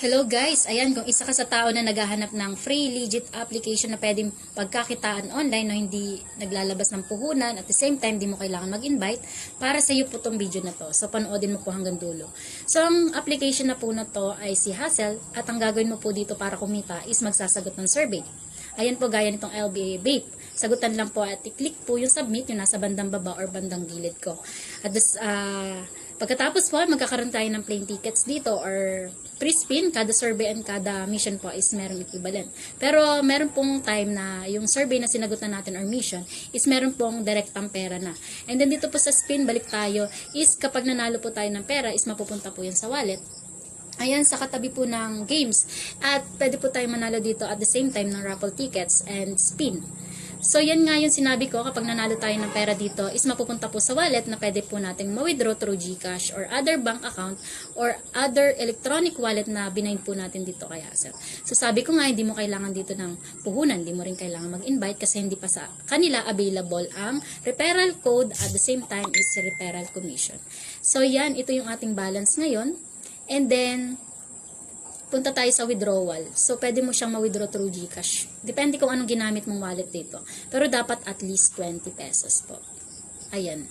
Hello guys! Ayan, kung isa ka sa tao na naghahanap ng free, legit application na pwedeng pagkakitaan online na hindi naglalabas ng puhunan, at the same time, di mo kailangan mag-invite, para sa iyo po itong video na to. So, panoodin mo po hanggang dulo. So, ang application na po na to ay si Hustle, at ang gagawin mo po dito para kumita is magsasagot ng survey. Ayan po, gaya nitong LBA Vape. Sagutan lang po at i-click po yung submit, yung nasa bandang baba or bandang gilid ko. At pagkatapos po, magkakaroon tayo ng plane tickets dito or free spin. Kada survey and kada mission po is meron equivalent. Pero meron pong time na yung survey na sinagutan natin or mission is meron pong direktang pera na. And then dito po sa spin, balik tayo, is kapag nanalo po tayo ng pera is mapupunta po yun sa wallet. Ayan, sa katabi po ng games. At pwede po tayo manalo dito at the same time ng raffle tickets and spin. So, yan nga yung sinabi ko, kapag nanalo tayo ng pera dito, is mapupunta po sa wallet na pwede po nating ma-withdraw through GCash or other bank account or other electronic wallet na binayin po natin dito kay Hustle. So, sabi ko nga, hindi mo kailangan dito ng puhunan, hindi mo rin kailangan mag-invite kasi hindi pa sa kanila available ang referral code at the same time is referral commission. So, yan, ito yung ating balance ngayon. And then, punta tayo sa withdrawal. So, pwede mo siyang ma-withdraw through GCash. Depende kung anong ginamit mong wallet dito. Pero dapat at least 20 pesos po. Ayan.